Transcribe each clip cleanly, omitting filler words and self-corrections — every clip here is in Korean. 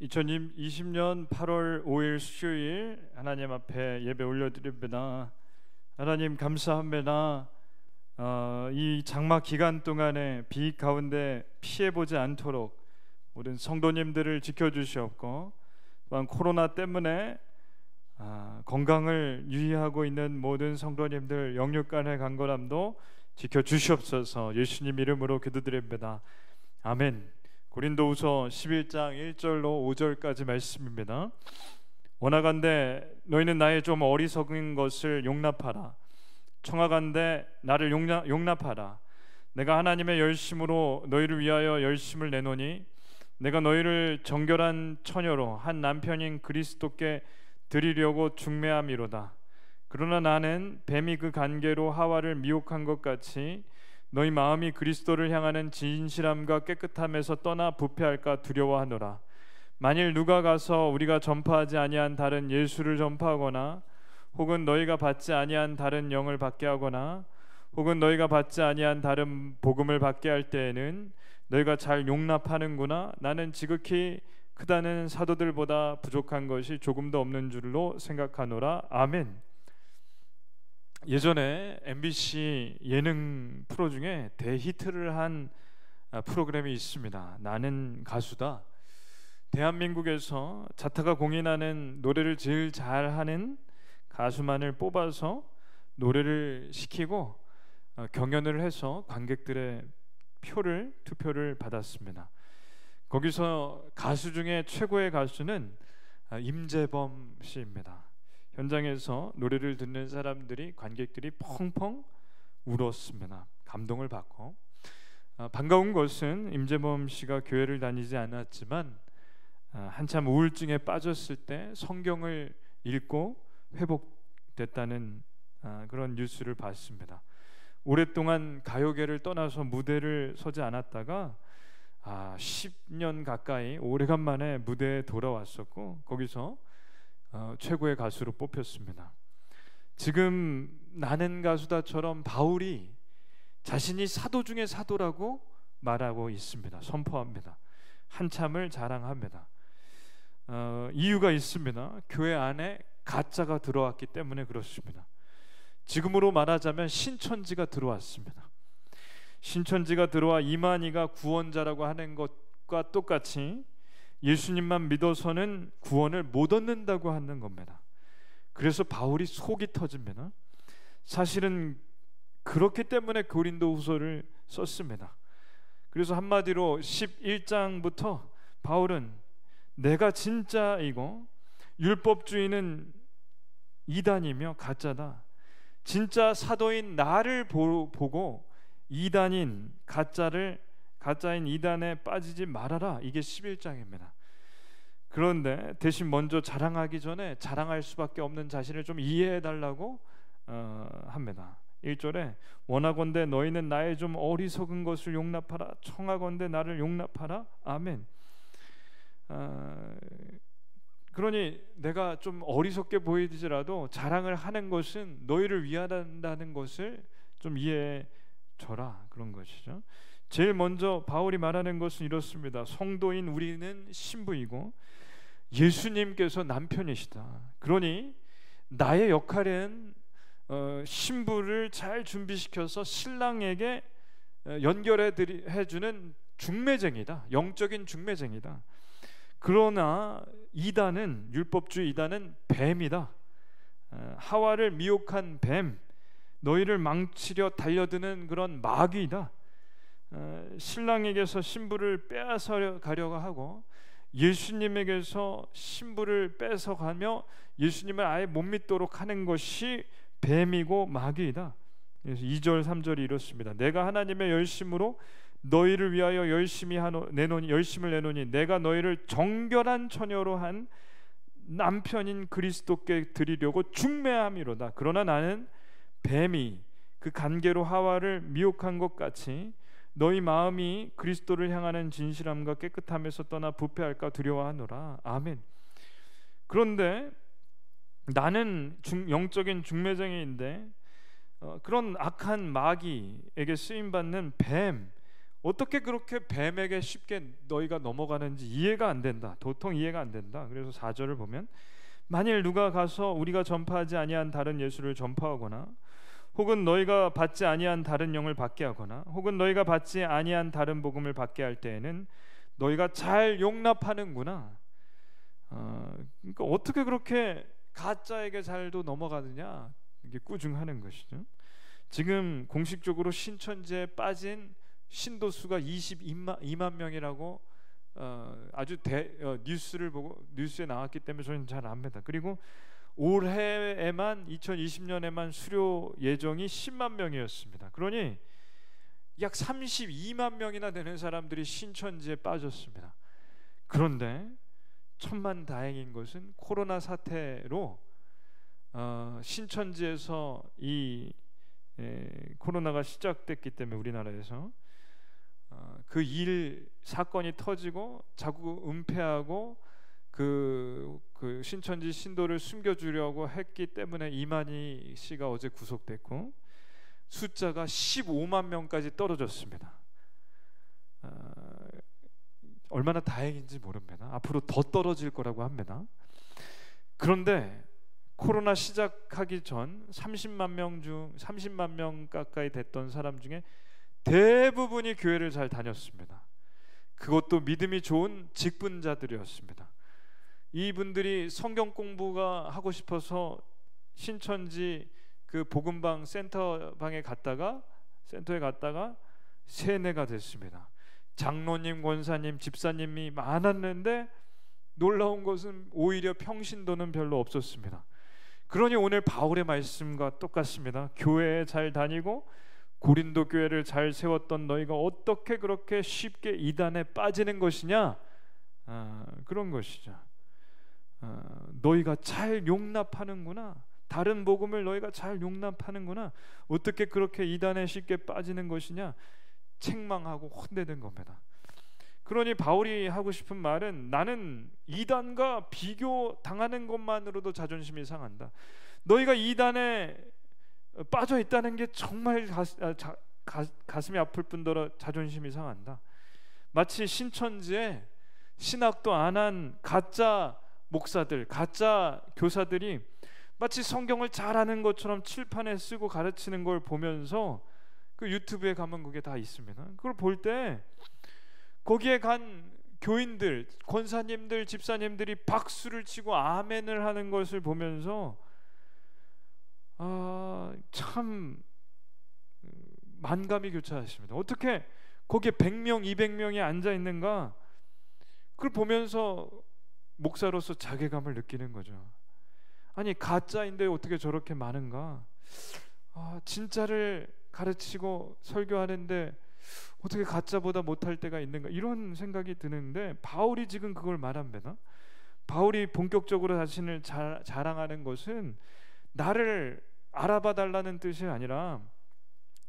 2020년 8월 5일 수요일 하나님 앞에 예배 올려드립니다. 하나님 감사합니다. 이 장마 기간 동안에 비 가운데 피해보지 않도록 모든 성도님들을 지켜주시옵고, 또한 코로나 때문에 건강을 유의하고 있는 모든 성도님들 영육간의 강건함도 지켜주시옵소서. 예수님 이름으로 기도드립니다. 아멘. 고린도후서 11장 1절로 5절까지 말씀입니다. 원하간대 너희는 나의 좀 어리석은 것을 용납하라. 청하간대 나를 용납하라. 내가 하나님의 열심으로 너희를 위하여 열심을 내노니 내가 너희를 정결한 처녀로 한 남편인 그리스도께 드리려고 중매함이로다. 그러나 나는 뱀이 그 간계로 하와를 미혹한 것 같이 너희 마음이 그리스도를 향하는 진실함과 깨끗함에서 떠나 부패할까 두려워하노라. 만일 누가 가서 우리가 전파하지 아니한 다른 예수를 전파하거나 혹은 너희가 받지 아니한 다른 영을 받게 하거나 혹은 너희가 받지 아니한 다른 복음을 받게 할 때에는 너희가 잘 용납하는구나. 나는 지극히 크다는 사도들보다 부족한 것이 조금도 없는 줄로 생각하노라. 아멘. 예전에 MBC 예능 프로 중에 대히트를 한 프로그램이 있습니다. 나는 가수다. 대한민국에서 자타가 공인하는 노래를 제일 잘하는 가수만을 뽑아서 노래를 시키고 경연을 해서 관객들의 투표를 받았습니다. 거기서 가수 중에 최고의 가수는 임재범 씨입니다. 현장에서 노래를 듣는 사람들이, 관객들이 펑펑 울었습니다. 감동을 받고. 반가운 것은 임재범 씨가 교회를 다니지 않았지만 한참 우울증에 빠졌을 때 성경을 읽고 회복됐다는 그런 뉴스를 봤습니다. 오랫동안 가요계를 떠나서 무대를 서지 않았다가 10년 가까이 오래간만에 무대에 돌아왔었고, 거기서 최고의 가수로 뽑혔습니다. 지금 나는 가수다처럼 바울이 자신이 사도 중에 사도라고 말하고 있습니다. 선포합니다. 한참을 자랑합니다. 이유가 있습니다. 교회 안에 가짜가 들어왔기 때문에 그렇습니다. 지금으로 말하자면 신천지가 들어왔습니다. 신천지가 들어와 이만희가 구원자라고 하는 것과 똑같이 예수님만 믿어서는 구원을 못 얻는다고 하는 겁니다. 그래서 바울이 속이 터집니다. 사실은 그렇기 때문에 고린도후서를 썼습니다. 그래서 한마디로 11장부터 바울은 내가 진짜이고 율법주의는 이단이며 가짜다. 진짜 사도인 나를 보고 이단인 가짜인 이단에 빠지지 말아라. 이게 11장입니다. 그런데 대신 먼저 자랑하기 전에 자랑할 수밖에 없는 자신을 좀 이해해달라고 합니다. 1절에 원하건대 너희는 나의 좀 어리석은 것을 용납하라. 청하건대 나를 용납하라. 아멘. 그러니 내가 좀 어리석게 보이더라도 자랑을 하는 것은 너희를 위한다는 것을 좀 이해해 줘라, 그런 것이죠. 제일 먼저 바울이 말하는 것은 이렇습니다. 성도인 우리는 신부이고 예수님께서 남편이시다. 그러니 나의 역할은 신부를 잘 준비시켜서 신랑에게 연결해주는 중매쟁이다. 영적인 중매쟁이다. 그러나 이단은, 율법주의 이단은 뱀이다. 하와를 미혹한 뱀, 너희를 망치려 달려드는 그런 마귀이다. 신랑에게서 신부를 빼앗아 가려고 하고 예수님에게서 신부를 뺏어가며 예수님을 아예 못 믿도록 하는 것이 뱀이고 마귀이다. 그래서 2절 3절이 이렇습니다. 내가 하나님의 열심으로 너희를 위하여 열심을 내노니 내가 너희를 정결한 처녀로 한 남편인 그리스도께 드리려고 중매함이로다. 그러나 나는 뱀이 그 간계로 하와를 미혹한 것 같이 너희 마음이 그리스도를 향하는 진실함과 깨끗함에서 떠나 부패할까 두려워하노라. 아멘. 그런데 나는 영적인 중매쟁이인데 그런 악한 마귀에게 쓰임받는 뱀, 어떻게 그렇게 뱀에게 쉽게 너희가 넘어가는지 이해가 안 된다. 도통 이해가 안 된다. 그래서 4절을 보면 만일 누가 가서 우리가 전파하지 아니한 다른 예수를 전파하거나 혹은 너희가 받지 아니한 다른 영을 받게 하거나 혹은 너희가 받지 아니한 다른 복음을 받게 할 때에는 너희가 잘 용납하는구나. 그러니까 어떻게 그렇게 가짜에게 잘도 넘어가느냐, 이게 꾸중하는 것이죠. 지금 공식적으로 신천지에 빠진 신도 수가 22만 명이라고 아주 뉴스를 보고 뉴스에 나왔기 때문에 저는 잘 압니다. 그리고 올해에만 2020년에만 수료 예정이 10만 명이었습니다. 그러니 약 32만 명이나 되는 사람들이 신천지에 빠졌습니다. 그런데 천만다행인 것은 코로나 사태로 신천지에서 이 코로나가 시작됐기 때문에 우리나라에서 그 사건이 터지고 자꾸 은폐하고 그 신천지 신도를 숨겨주려고 했기 때문에 이만희 씨가 어제 구속됐고 숫자가 15만 명까지 떨어졌습니다. 얼마나 다행인지 모릅니다. 앞으로 더 떨어질 거라고 합니다. 그런데 코로나 시작하기 전 30만 명 가까이 됐던 사람 중에 대부분이 교회를 잘 다녔습니다. 그것도 믿음이 좋은 직분자들이었습니다. 이분들이 성경 공부가 하고 싶어서 신천지 그 복음방 센터에 갔다가 세뇌가 됐습니다. 장로님, 권사님, 집사님이 많았는데 놀라운 것은 오히려 평신도는 별로 없었습니다. 그러니 오늘 바울의 말씀과 똑같습니다. 교회에 잘 다니고 고린도 교회를 잘 세웠던 너희가 어떻게 그렇게 쉽게 이단에 빠지는 것이냐? 그런 것이죠. 너희가 잘 용납하는구나. 다른 복음을 너희가 잘 용납하는구나. 어떻게 그렇게 이단에 쉽게 빠지는 것이냐? 책망하고 혼내는 겁니다. 그러니 바울이 하고 싶은 말은 나는 이단과 비교 당하는 것만으로도 자존심이 상한다. 너희가 이단에 빠져 있다는 게 정말 가슴이 아플 뿐더러 자존심이 상한다. 마치 신천지에 신학도 안 한 가짜 목사들, 가짜 교사들이 마치 성경을 잘 아는 것처럼 칠판에 쓰고 가르치는 걸 보면서 그 유튜브에 가면 그게 다 있습니다. 그걸 볼 때 거기에 간 교인들, 권사님들, 집사님들이 박수를 치고 아멘을 하는 것을 보면서 참 만감이 교차했습니다. 어떻게 거기에 100명, 200명이 앉아 있는가? 그걸 보면서 목사로서 자괴감을 느끼는 거죠. 아니 가짜인데 어떻게 저렇게 많은가? 진짜를 가르치고 설교하는데 어떻게 가짜보다 못할 때가 있는가? 이런 생각이 드는데 바울이 지금 그걸 말합니다. 바울이 본격적으로 자신을 자랑하는 것은 나를 알아봐 달라는 뜻이 아니라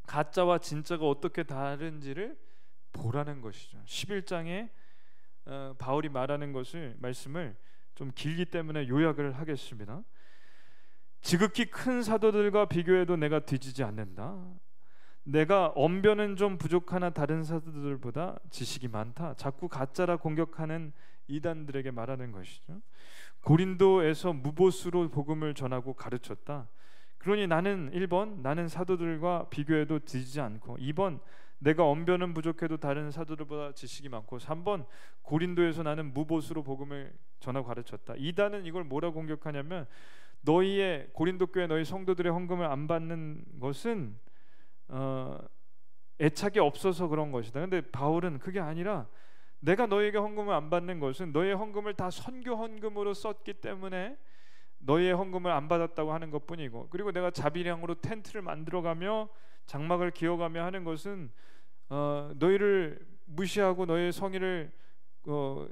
가짜와 진짜가 어떻게 다른지를 보라는 것이죠. 11장에 바울이 말하는 말씀을 좀 길기 때문에 요약을 하겠습니다. 지극히 큰 사도들과 비교해도 내가 뒤지지 않는다. 내가 언변은 좀 부족하나 다른 사도들보다 지식이 많다. 자꾸 가짜라 공격하는 이단들에게 말하는 것이죠. 고린도에서 무보수로 복음을 전하고 가르쳤다. 그러니 나는 1번 나는 사도들과 비교해도 뒤지지 않고, 2번 내가 언변은 부족해도 다른 사도들보다 지식이 많고, 3번 고린도에서 나는 무보수로 복음을 전하고 가르쳤다. 이단은 이걸 뭐라고 공격하냐면 너희의 고린도 교회 너희 성도들의 헌금을 안 받는 것은 애착이 없어서 그런 것이다. 근데 바울은 그게 아니라 내가 너희에게 헌금을 안 받는 것은 너희의 헌금을 다 선교 헌금으로 썼기 때문에 너희의 헌금을 안 받았다고 하는 것뿐이고, 그리고 내가 자비량으로 텐트를 만들어가며 장막을 기어가며 하는 것은 너희를 무시하고 너희의 성의를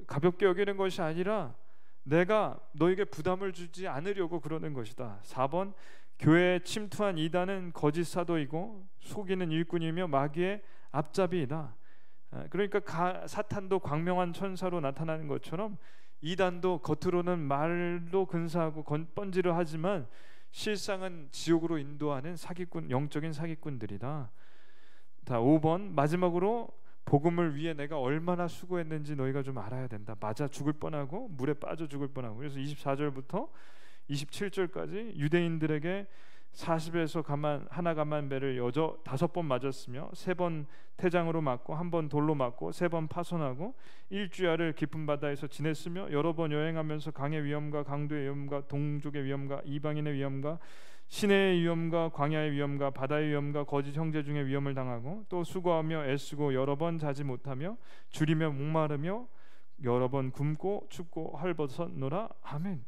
가볍게 여기는 것이 아니라 내가 너에게 부담을 주지 않으려고 그러는 것이다. 4번 교회에 침투한 이단은 거짓 사도이고 속이는 일꾼이며 마귀의 앞잡이이다. 그러니까 사탄도 광명한 천사로 나타나는 것처럼 이단도 겉으로는 말로 근사하고 번지르 하지만 실상은 지옥으로 인도하는 사기꾼, 영적인 사기꾼들이다. 5번 마지막으로 복음을 위해 내가 얼마나 수고했는지 너희가 좀 알아야 된다. 맞아 죽을 뻔하고 물에 빠져 죽을 뻔하고. 그래서 24절부터 27절까지 유대인들에게 40에서 하나 가만배를 여저 5번 맞았으며 3번 태장으로 맞고 1번 돌로 맞고 3번 파손하고 일주야를 깊은 바다에서 지냈으며 여러 번 여행하면서 강의 위험과 강도의 위험과 동족의 위험과 이방인의 위험과 시내의 위험과 광야의 위험과 바다의 위험과 거짓 형제 중에 위험을 당하고 또 수고하며 애쓰고 여러 번 자지 못하며 줄이며 목마르며 여러 번 굶고 춥고 헐벗었노라. 아멘.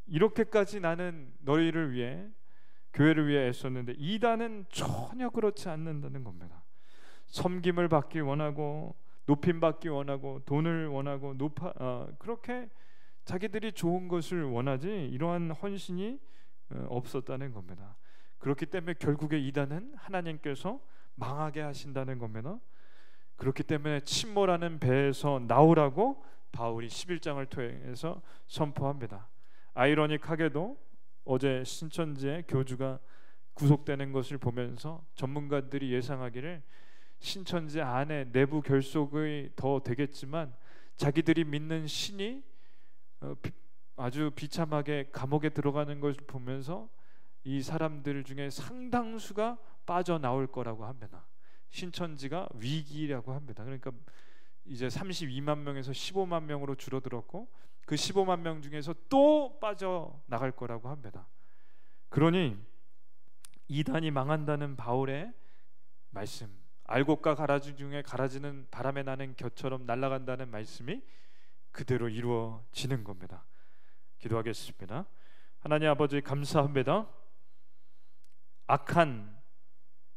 이렇게까지 나는 너희를 위해 교회를 위해 애썼는데 이단은 전혀 그렇지 않는다는 겁니다. 섬김을 받기 원하고 높임 받기 원하고 돈을 원하고 그렇게 자기들이 좋은 것을 원하지 이러한 헌신이 없었다는 겁니다. 그렇기 때문에 결국에 이단은 하나님께서 망하게 하신다는 겁니다. 그렇기 때문에 침몰하는 배에서 나오라고 바울이 11장을 통해서 선포합니다. 아이러닉하게도 어제 신천지의 교주가 구속되는 것을 보면서 전문가들이 예상하기를 신천지 안에 내부 결속이 더 되겠지만 자기들이 믿는 신이 아주 비참하게 감옥에 들어가는 것을 보면서 이 사람들 중에 상당수가 빠져나올 거라고 합니다. 신천지가 위기라고 합니다. 그러니까 이제 32만 명에서 15만 명으로 줄어들었고 그 15만 명 중에서 또 빠져나갈 거라고 합니다. 그러니 이단이 망한다는 바울의 말씀, 알곡과 가라지 중에 가라지는 바람에 나는 겨처럼 날아간다는 말씀이 그대로 이루어지는 겁니다. 기도하겠습니다. 하나님 아버지 감사합니다. 악한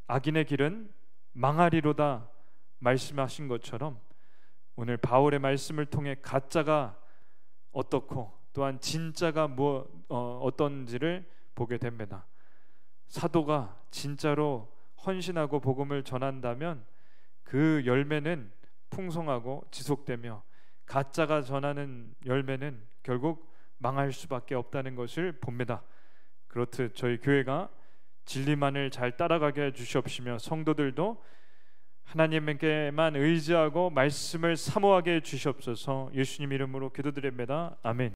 악인의 길은 망하리로다 말씀하신 것처럼 오늘 바울의 말씀을 통해 가짜가 어떻고 또한 진짜가 어떤지를 보게 됩니다. 사도가 진짜로 헌신하고 복음을 전한다면 그 열매는 풍성하고 지속되며 가짜가 전하는 열매는 결국 망할 수밖에 없다는 것을 봅니다. 그렇듯 저희 교회가 진리만을 잘 따라가게 해주시옵시며 성도들도 하나님께만 의지하고 말씀을 사모하게 해주시옵소서. 예수님 이름으로 기도드립니다. 아멘.